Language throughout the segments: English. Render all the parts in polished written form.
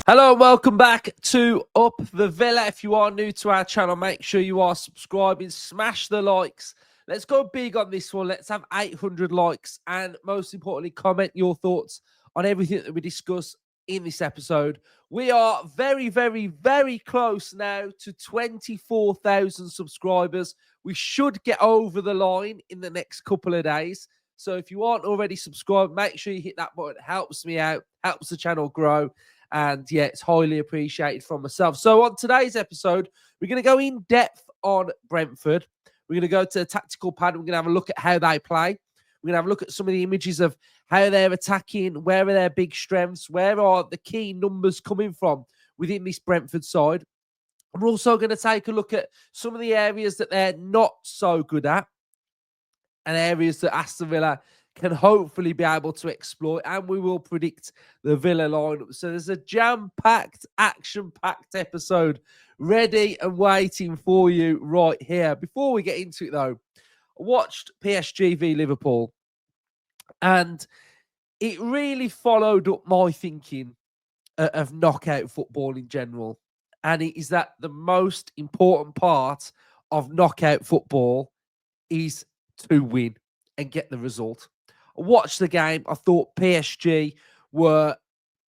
Hello and welcome back to Up the Villa. If you are new to our channel, make sure you are subscribing, smash the likes. Let's go big on this one. Let's have 800 likes and most importantly, comment your thoughts on everything that we discuss in this episode. We are very, very, very close now to 24,000 subscribers. We should get over the line in the next couple of days. So if you aren't already subscribed, make sure you hit that button. It helps me out, helps the channel grow. And yeah, it's highly appreciated from myself. So on today's episode, we're going to go in depth on Brentford. We're going to go to the tactical pad. We're going to have a look at how they play. We're going to have a look at some of the images of how they're attacking, where are their big strengths, where are the key numbers coming from within this Brentford side. And we're also going to take a look at some of the areas that they're not so good at and areas that Aston Villa can hopefully be able to exploit, and we will predict the Villa lineup. So there's a jam-packed, action-packed episode ready and waiting for you right here. Before we get into it, though, I watched PSG v Liverpool, and it really followed up my thinking of knockout football in general. And it is that the most important part of knockout football is to win and get the result. I watched the game. I thought PSG were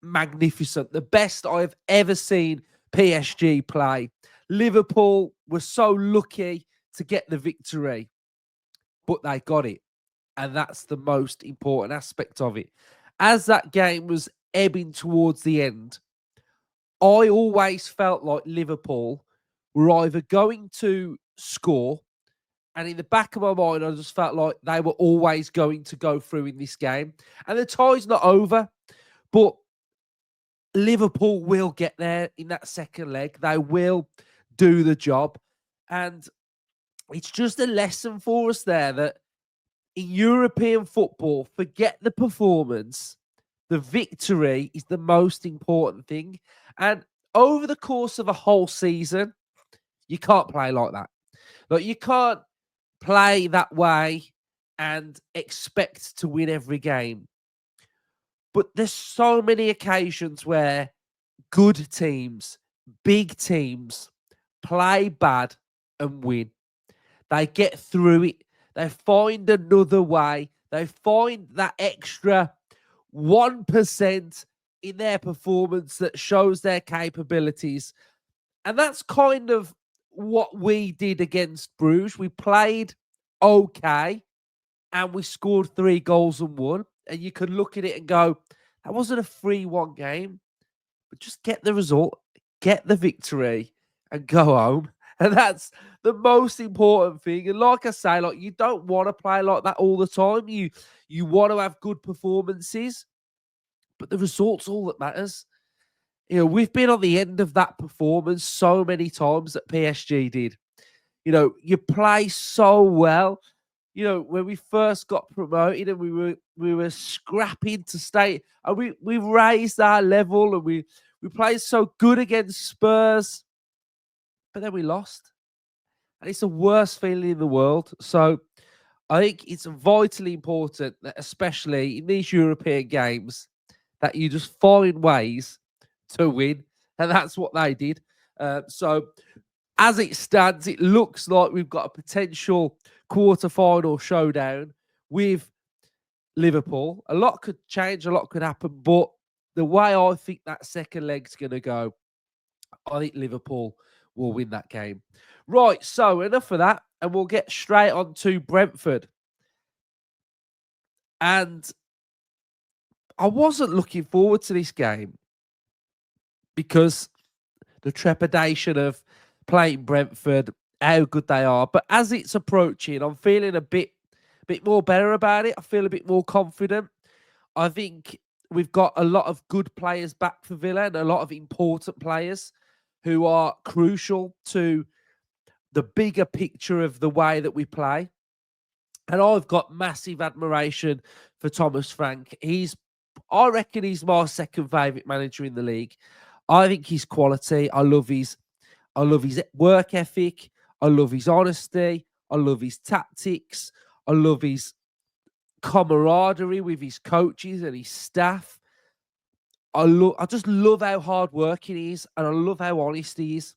magnificent. The best I've ever seen PSG play. Liverpool were so lucky to get the victory, but they got it. And that's the most important aspect of it. As that game was ebbing towards the end, I always felt like Liverpool were either going to score, and in the back of my mind, I just felt like they were always going to go through in this game. And the tie's not over, but Liverpool will get there in that second leg. They will do the job. And it's just a lesson for us there that in European football, forget the performance. The victory is the most important thing. And over the course of a whole season, you can't play like that. Like, you can't play that way and expect to win every game. But there's so many occasions where good teams, big teams, play bad and win. They get through it. They find another way. They find that extra 1% in their performance that shows their capabilities. And that's kind of what we did against Bruges. We played okay and we scored 3 goals and won. And you could look at it and go, that wasn't a 3-1 game, but just get the result, get the victory and go home. And that's the most important thing. And like I say, like, you don't want to play like that all the time. You want to have good performances, but the result's all that matters. You know, we've been on the end of that performance so many times that PSG did. You know, you play so well. You know, when we first got promoted and we were scrapping to stay, and we raised our level and we played so good against Spurs, but then we lost. And it's the worst feeling in the world. So I think it's vitally important that, especially in these European games, that you just find ways to win. And that's what they did. So as it stands, it looks like we've got a potential quarter-final showdown with Liverpool. A lot could change, a lot could happen, but the way I think that second leg's going to go, I think Liverpool will win that game. Right, so enough of that, and we'll get straight on to Brentford. And I wasn't looking forward to this game because the trepidation of playing Brentford, how good they are. But as it's approaching, I'm feeling a bit more better about it. I feel a bit more confident. I think we've got a lot of good players back for Villa and a lot of important players who are crucial to the bigger picture of the way that we play. And I've got massive admiration for Thomas Frank. I reckon he's my second favourite manager in the league. I think he's quality. I love his work ethic. I love his honesty. I love his tactics. I love his camaraderie with his coaches and his staff. I just love how hard working he is, and I love how honest he is.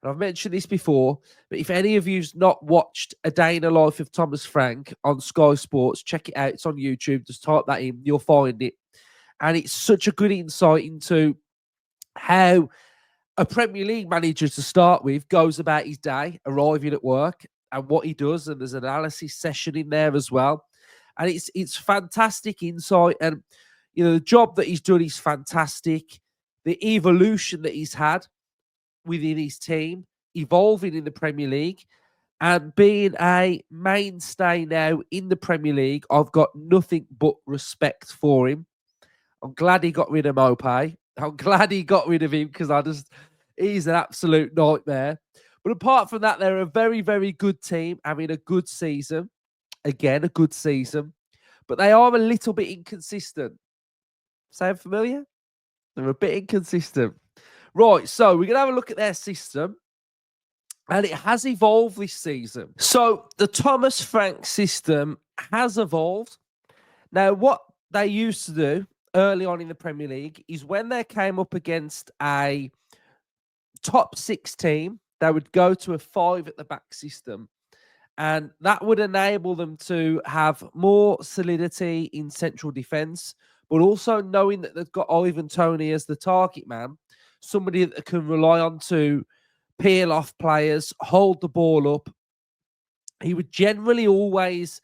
And I've mentioned this before, but if any of you've not watched A Day in the Life of Thomas Frank on Sky Sports, check it out. It's on YouTube. Just type that in, you'll find it. And it's such a good insight into how a Premier League manager to start with goes about his day, arriving at work, and what he does. And there's an analysis session in there as well. And it's fantastic insight. And the job that he's done is fantastic. The evolution that he's had within his team, evolving in the Premier League, and being a mainstay now in the Premier League, I've got nothing but respect for him. I'm glad he got rid of Mopay. I'm glad he got rid of him because he's an absolute nightmare. But apart from that, they're a very, very good team, having a good season. Again, a good season. But they are a little bit inconsistent. Sound familiar? They're a bit inconsistent. Right, so we're going to have a look at their system. And it has evolved this season. So the Thomas Frank system has evolved. Now, what they used to do early on in the Premier League is when they came up against a top 6 team, they would go to a 5 at the back system. And that would enable them to have more solidity in central defence, but also knowing that they've got Ivan Toney as the target man, somebody that can rely on to peel off players, hold the ball up. He would generally always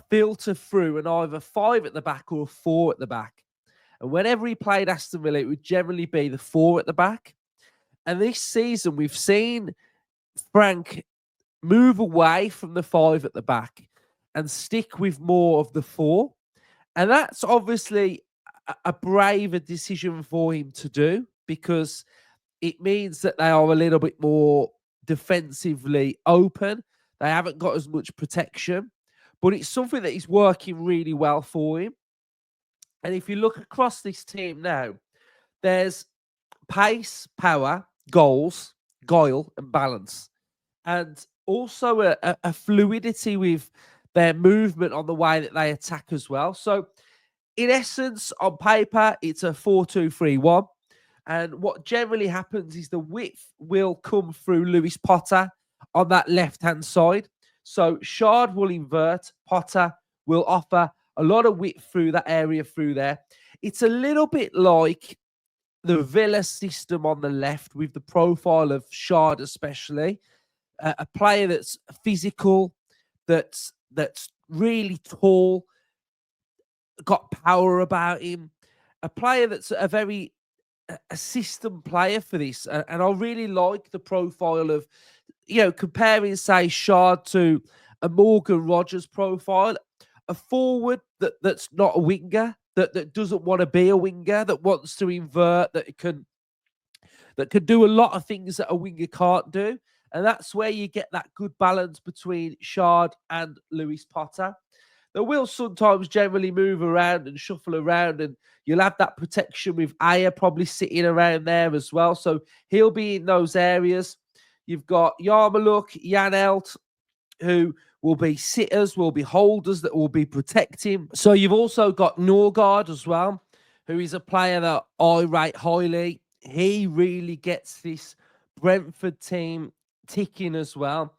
filter through an either 5 at the back or a 4 at the back. And whenever he played Aston Villa, it would generally be the 4 at the back. And this season, we've seen Frank move away from the 5 at the back and stick with more of the 4. And that's obviously a braver decision for him to do, because it means that they are a little bit more defensively open. They haven't got as much protection, but it's something that is working really well for him. And if you look across this team now, there's pace, power, goals, guile, and balance. And also a fluidity with their movement on the way that they attack as well. So, in essence, on paper, it's a 4-2-3-1. And what generally happens is the width will come through Lewis Potter on that left-hand side. So Shard will invert, Potter will offer a lot of width through that area through there. It's a little bit like the Villa system on the left, with the profile of Shard especially. A player that's physical, that's really tall, got power about him. A player that's a system player for this. And I really like the profile of, comparing, say, Shard to a Morgan Rogers profile, a forward that's not a winger, that doesn't want to be a winger, that wants to invert, that can do a lot of things that a winger can't do. And that's where you get that good balance between Shard and Lewis Potter. They will sometimes generally move around and shuffle around, and you'll have that protection with Aya probably sitting around there as well. So he'll be in those areas. You've got Yarmouk, Janelt, who will be sitters, will be holders, that will be protecting. So you've also got Norgard as well, who is a player that I rate highly. He really gets this Brentford team ticking as well.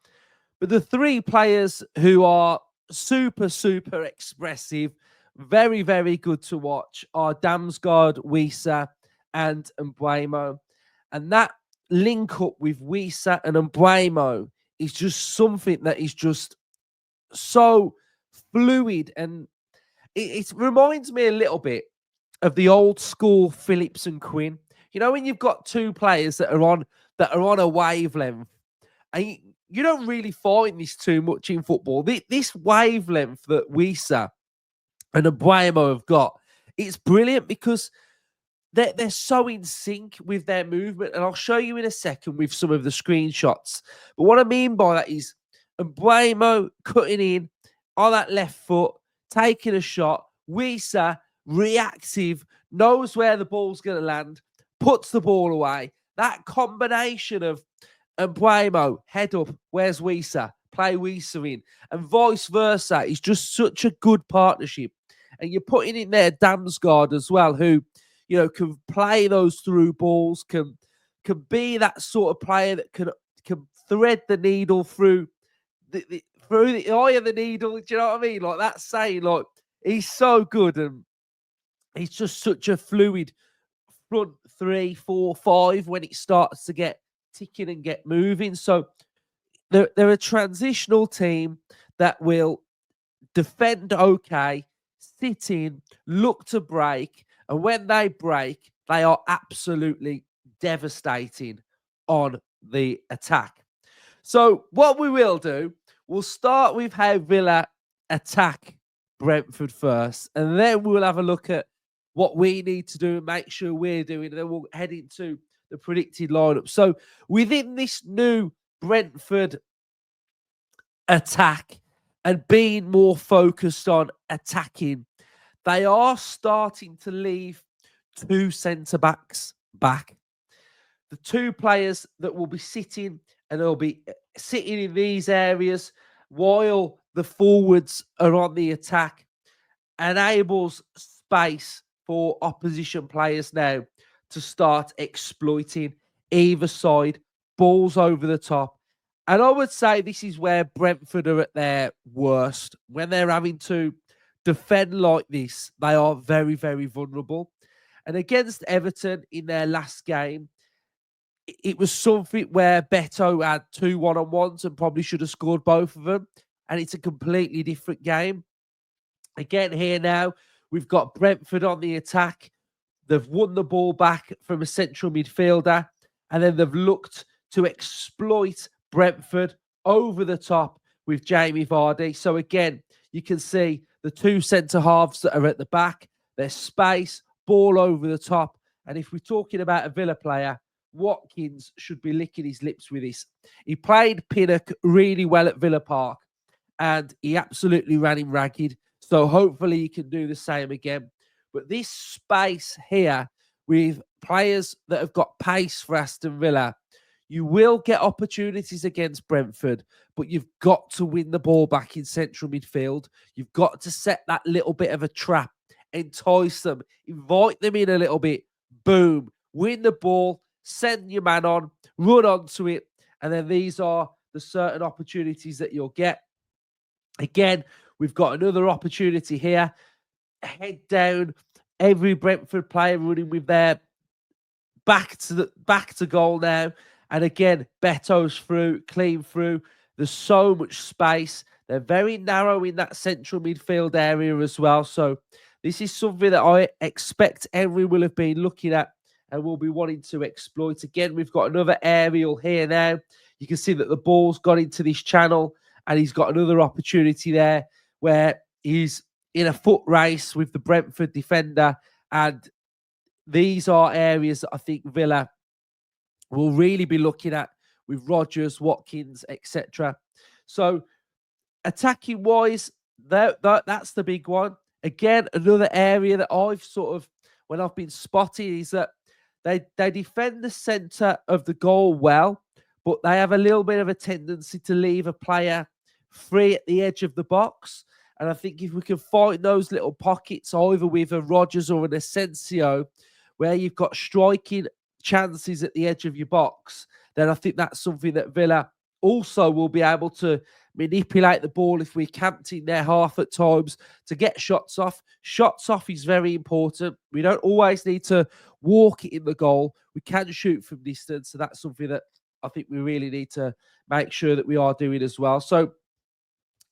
But the 3 players who are super, super expressive, very, very good to watch, are Damsgaard, Wissa, and Mbuemo. And that link up with Wissa and Mbuemo is just something that is just so fluid. And it reminds me a little bit of the old school Phillips and Quinn. When you've got 2 players that are on a wavelength, and you don't really find this too much in football. This wavelength that Wissa and Mbuemo have got, it's brilliant because they're so in sync with their movement. And I'll show you in a second with some of the screenshots. But what I mean by that is Mbuemo cutting in on that left foot, taking a shot. Wissa, reactive, knows where the ball's going to land, puts the ball away. That combination of Mbuemo, head up, where's Wissa? Play Wissa in. And vice versa. It's just such a good partnership. And you're putting in there Damsgaard as well, who, can play those through balls, can be that sort of player that can thread the needle through through the eye of the needle. Do you know what I mean? Like that saying, like he's so good and he's just such a fluid front 3, 4, 5 when it starts to get ticking and get moving. So they're a transitional team that will defend okay, sit in, look to break, and when they break, they are absolutely devastating on the attack. So what we will do, we'll start with how Villa attack Brentford first, and then we'll have a look at what we need to do and make sure we're doing, and then we'll head into the predicted lineup. So within this new Brentford attack and being more focused on attacking, they are starting to leave 2 centre-backs back. The 2 players that will be sitting, and they'll be sitting in these areas while the forwards are on the attack, enables space for opposition players now to start exploiting either side, balls over the top. And I would say this is where Brentford are at their worst. When they're having to defend like this, they are very, very vulnerable. And against Everton in their last game, it was something where Beto had 2 one-on-ones and probably should have scored both of them. And it's a completely different game. Again, here now, we've got Brentford on the attack. They've won the ball back from a central midfielder, and then they've looked to exploit Brentford over the top with Jamie Vardy. So again, you can see the 2 centre halves that are at the back. There's space, ball over the top. And if we're talking about a Villa player, Watkins should be licking his lips with this. He played Pinnock really well at Villa Park, and he absolutely ran him ragged. So hopefully he can do the same again. But this space here with players that have got pace for Aston Villa, you will get opportunities against Brentford, but you've got to win the ball back in central midfield. You've got to set that little bit of a trap, entice them, invite them in a little bit. Boom, win the ball, send your man on, run onto it. And then these are the certain opportunities that you'll get. Again, we've got another opportunity here. Head down, every Brentford player running with their back to goal now. And again, Beto's through, clean through. There's so much space. They're very narrow in that central midfield area as well. So this is something that I expect Henry will have been looking at and will be wanting to exploit. Again, we've got another aerial here now. You can see that the ball's got into this channel, and he's got another opportunity there where he's in a foot race with the Brentford defender. And these are areas that I think Villa will really be looking at with Rodgers, Watkins, etc. So attacking wise, that's the big one. Again, another area that I've sort of, when I've been spotting, is that they defend the centre of the goal well, but they have a little bit of a tendency to leave a player free at the edge of the box. And I think if we can find those little pockets, either with a Rodgers or an Asensio, where you've got striking chances at the edge of your box, then I think that's something that Villa also will be able to manipulate the ball if we're camped in their half at times to get shots off. Shots off is very important. We don't always need to walk it in the goal. We can shoot from distance. So that's something that I think we really need to make sure that we are doing as well. So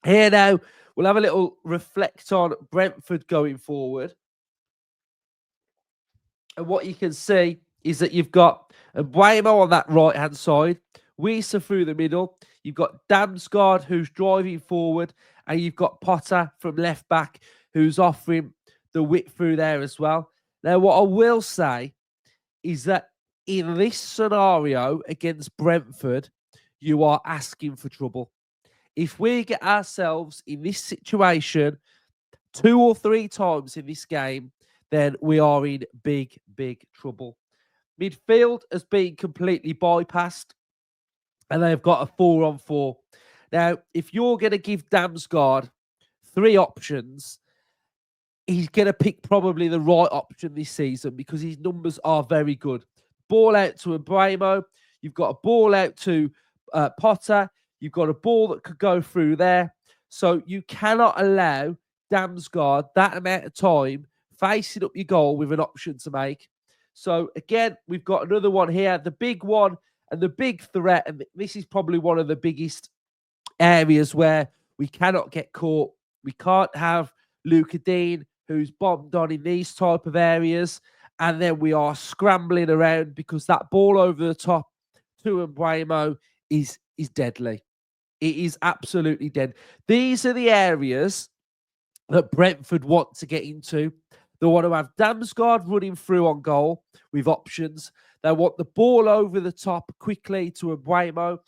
here now, we'll have a little reflect on Brentford going forward. And what you can see is that you've got Mbuemo on that right-hand side, Wissa through the middle. You've got Damsgaard, who's driving forward, and you've got Potter from left back, who's offering the width through there as well. Now, what I will say is that in this scenario against Brentford, you are asking for trouble. If we get ourselves in this situation 2 or 3 times in this game, then we are in big, big trouble. Midfield has been completely bypassed, and they've got a 4-on-4. Now, if you're going to give Damsgaard 3 options, he's going to pick probably the right option this season because his numbers are very good. Ball out to Mbuemo. You've got a ball out to Potter. You've got a ball that could go through there. So you cannot allow Damsgaard that amount of time facing up your goal with an option to make. So again, we've got another one here, the big one and the big threat. And this is probably one of the biggest areas where we cannot get caught. We can't have Luca Dean, who's bombed on in these type of areas, and then we are scrambling around because that ball over the top to Mbuemo is deadly. It is absolutely dead. These are the areas that Brentford want to get into. They want to have Damsgaard running through on goal with options. They want the ball over the top quickly to Mbuemo.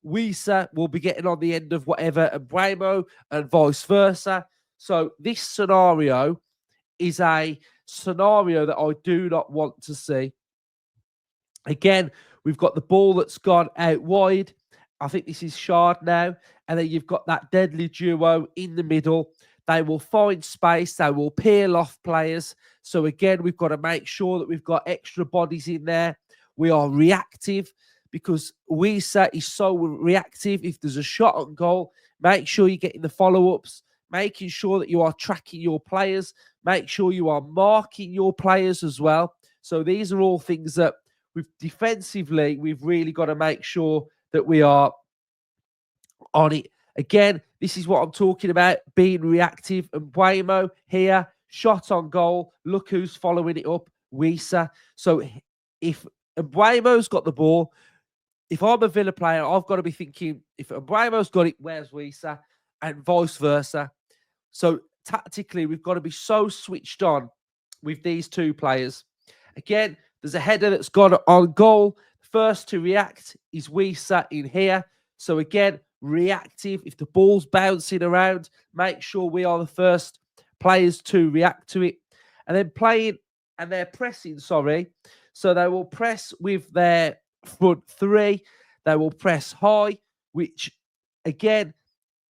Wissa will be getting on the end of whatever Mbuemo and vice versa. So this scenario is a scenario that I do not want to see. Again, we've got the ball that's gone out wide. I think this is Shard now. And then you've got that deadly duo in the middle. They will find space. They will peel off players. So again, we've got to make sure that we've got extra bodies in there. We are reactive because Wissa is so reactive. If there's a shot on goal, make sure you're getting the follow-ups, making sure that you are tracking your players, make sure you are marking your players as well. So these are all things that defensively, we've really got to make sure that we are on it. Again, this is what I'm talking about, being reactive. And Mbuemo here, shot on goal. Look who's following it up, Wissa. So if Mbuemo's got the ball, if I'm a Villa player, I've got to be thinking, if Mbuemo's got it, where's Wissa? And vice versa. So tactically, we've got to be so switched on with these two players. Again, there's a header that's gone on goal. First to react is Wissa in here. So again, reactive. If the ball's bouncing around, make sure we are the first players to react to it. And then playing, and they're pressing, sorry. So they will press with their front three. They will press high, which again,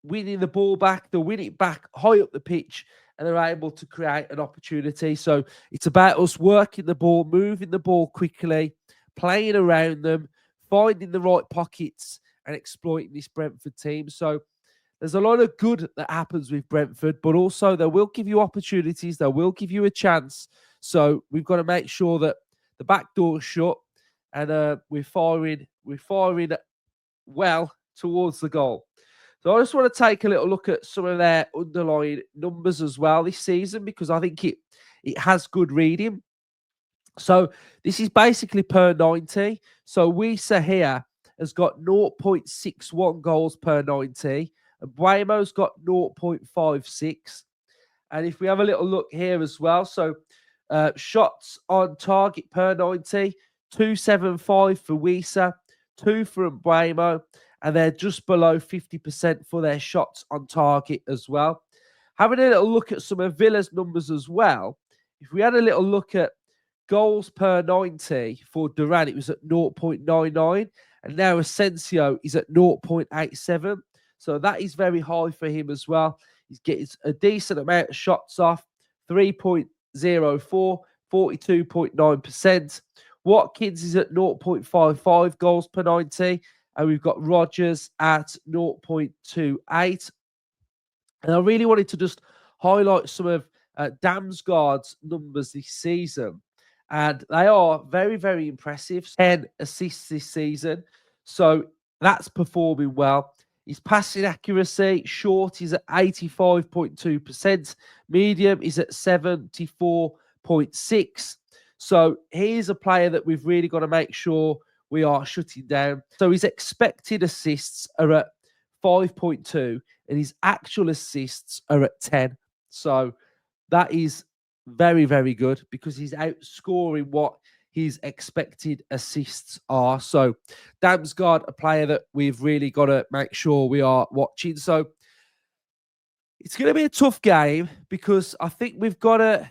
winning the ball back, they'll win it back high up the pitch, and they're able to create an opportunity. So it's about us working the ball, moving the ball quickly, playing around them, finding the right pockets, and exploiting this Brentford team. So there's a lot of good that happens with Brentford, but also they will give you opportunities. They will give you a chance. So we've got to make sure that the back door is shut and we're firing well towards the goal. So I just want to take a little look at some of their underlying numbers as well this season because I think it has good reading. So this is basically per 90. So Wissa here has got 0.61 goals per 90. And Mbuemo's got 0.56. And if we have a little look here as well, so shots on target per 90, 275 for Wissa, 2 for Mbuemo, and they're just below 50% for their shots on target as well. Having a little look at some of Villa's numbers as well, if we had a little look at goals per 90 for Duran, it was at 0.99, and now Asensio is at 0.87. So that is very high for him as well. He's getting a decent amount of shots off, 3.04, 42.9%. Watkins is at 0.55 goals per 90. And we've got Rodgers at 0.28. And I really wanted to just highlight some of Damsgaard's numbers this season. And they are very, very impressive. 10 assists this season. So that's performing well. His passing accuracy, short is at 85.2%. Medium is at 74.6%. So he's a player that we've really got to make sure we are shutting down. So his expected assists are at 5.2 and his actual assists are at 10. So that is very, very good because he's outscoring what his expected assists are. So Damsgaard, a player that we've really got to make sure we are watching. So it's going to be a tough game because I think we've got to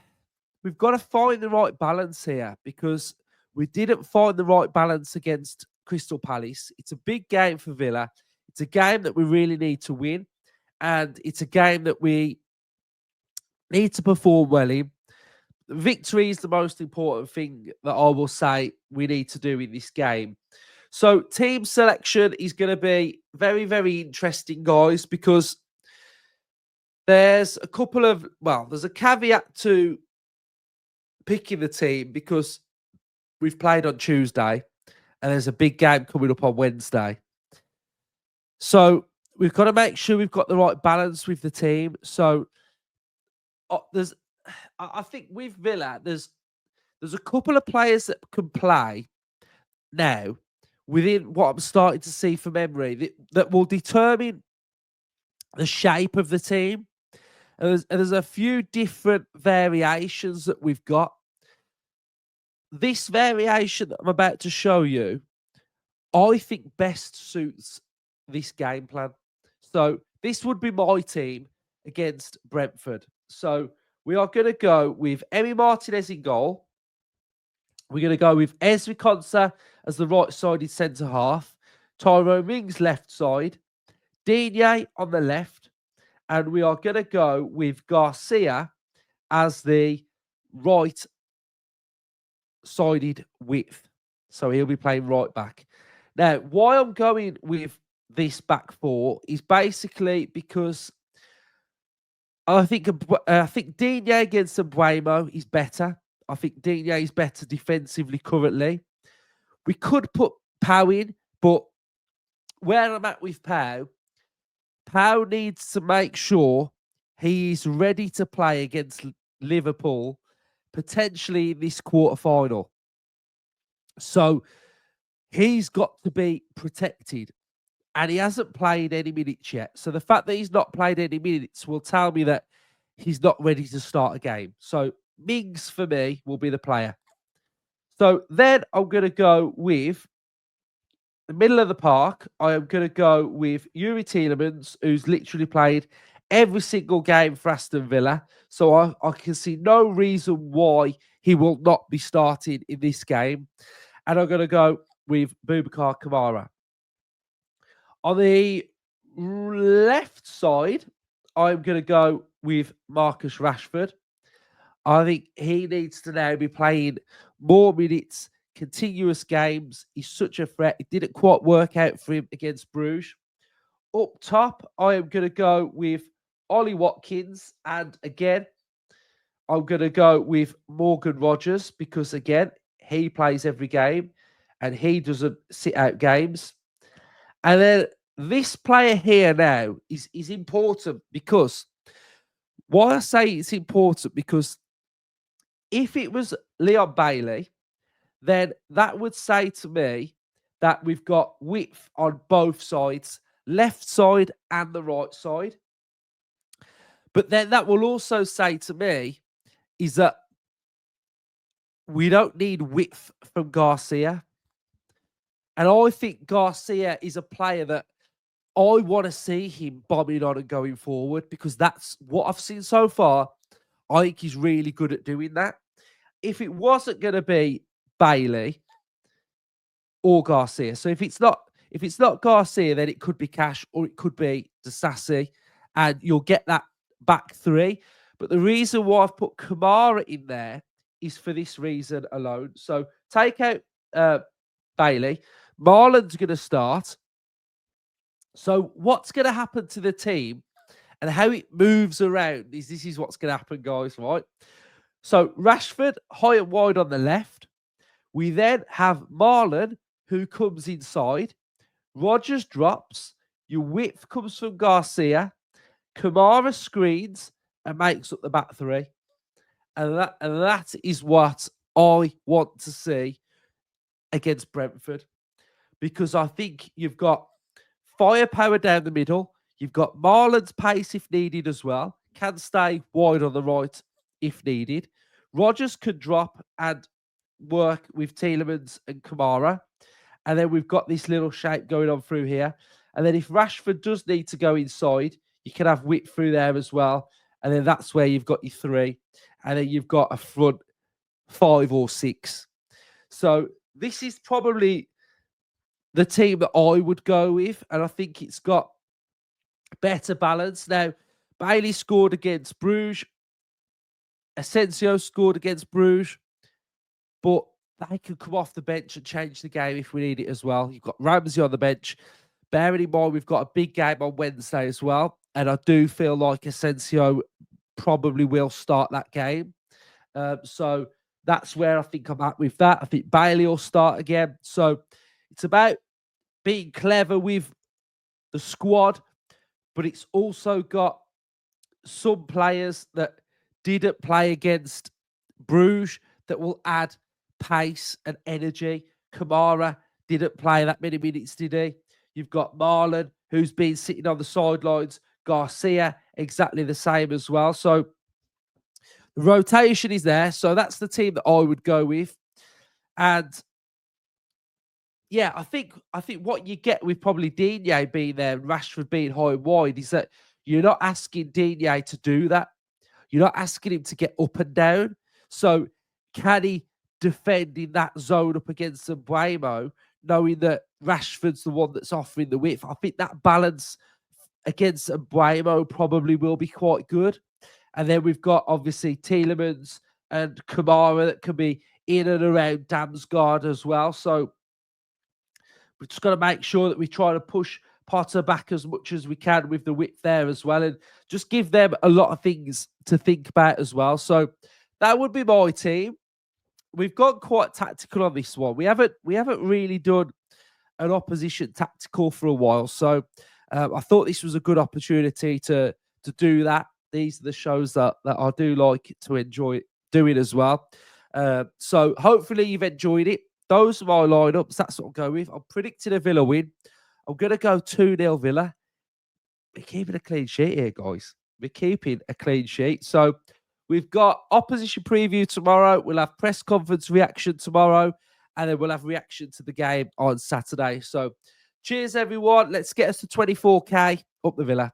find the right balance here because we didn't find the right balance against Crystal Palace. It's a big game for Villa. It's a game that we really need to win. And it's a game that we need to perform well in. Victory is the most important thing that I will say we need to do in this game. So team selection is going to be very, very interesting, guys, because there's a couple of, well, there's a caveat to picking the team because we've played on Tuesday and there's a big game coming up on Wednesday. So we've got to make sure we've got the right balance with the team. So I think with Villa, there's a couple of players that can play now within what I'm starting to see from Emery that will determine the shape of the team. And there's a few different variations that we've got. This variation that I'm about to show you, I think best suits this game plan. So this would be my team against Brentford. So we are going to go with Emi Martinez in goal. We're going to go with Ezri Konsa as the right-sided centre-half. Tyrone Mings left side. Digne on the left. And we are going to go with Garcia as the right-sided width. So he'll be playing right back. Now, why I'm going with this back four is basically because I think Digne against Mbuemo is better. I think Digne is better defensively currently. We could put Pau in, but where I'm at with Pau needs to make sure he's ready to play against Liverpool, potentially in this quarterfinal. So he's got to be protected. And he hasn't played any minutes yet. So the fact that he's not played any minutes will tell me that he's not ready to start a game. So Mings, for me, will be the player. So then I'm going to go with the middle of the park. I am going to go with Yuri Tielemans, who's literally played every single game for Aston Villa. So I can see no reason why he will not be starting in this game. And I'm going to go with Boubacar Kamara. On the left side, I'm going to go with Marcus Rashford. I think he needs to now be playing more minutes, continuous games. He's such a threat. It didn't quite work out for him against Bruges. Up top, I am going to go with Ollie Watkins. And again, I'm going to go with Morgan Rogers because, again, he plays every game and he doesn't sit out games. And then this player here now is important because why I say it's important because if it was Leon Bailey, then that would say to me that we've got width on both sides, left side and the right side. But then that will also say to me is that we don't need width from Garcia. And I think Garcia is a player that I want to see him bombing on and going forward because that's what I've seen so far. I think he's really good at doing that. If it wasn't going to be Bailey or Garcia, so if it's not Garcia, then it could be Cash or it could be Disasi, and you'll get that back three. But the reason why I've put Kamara in there is for this reason alone. So take out Bailey. Marlon's going to start. So what's going to happen to the team and how it moves around is this is what's going to happen, guys, right? So Rashford, high and wide on the left. We then have Marlon, who comes inside. Rogers drops. Your width comes from Garcia. Kamara screens and makes up the back three. And that is what I want to see against Brentford. Because I think you've got firepower down the middle. You've got Marlon's pace if needed as well. Can stay wide on the right if needed. Rogers could drop and work with Tielemans and Kamara. And then we've got this little shape going on through here. And then if Rashford does need to go inside, you can have width through there as well. And then that's where you've got your three. And then you've got a front 5 or 6. So this is probably the team that I would go with. And I think it's got better balance. Now, Bailey scored against Bruges. Asensio scored against Bruges, but they could come off the bench and change the game if we need it as well. You've got Ramsey on the bench. Bearing in mind, we've got a big game on Wednesday as well. And I do feel like Asensio probably will start that game. So that's where I think I'm at with that. I think Bailey will start again. So it's about being clever with the squad, but it's also got some players that didn't play against Bruges that will add pace and energy. Kamara didn't play that many minutes, did he? You've got Marlon, who's been sitting on the sidelines. Garcia, exactly the same as well. So the rotation is there. So that's the team that I would go with. And yeah, I think what you get with probably Digne being there and Rashford being high and wide is that you're not asking Digne to do that. You're not asking him to get up and down. So can he defend in that zone up against Mbuemo, knowing that Rashford's the one that's offering the width? I think that balance against Mbuemo probably will be quite good. And then we've got obviously Tielemans and Kamara that can be in and around Damsgaard as well. So we've just got to make sure that we try to push Potter back as much as we can with the width there as well, and just give them a lot of things to think about as well. So that would be my team. We've got quite tactical on this one. We haven't really done an opposition tactical for a while, so I thought this was a good opportunity to do that. These are the shows that I do like to enjoy doing as well. So hopefully you've enjoyed it. Those are my lineups. That's what I'll go with. I'm predicting a Villa win. I'm going to go 2-0 Villa. We're keeping a clean sheet here, guys. We're keeping a clean sheet. So we've got opposition preview tomorrow. We'll have press conference reaction tomorrow. And then we'll have reaction to the game on Saturday. So cheers, everyone. Let's get us to 24K up the Villa.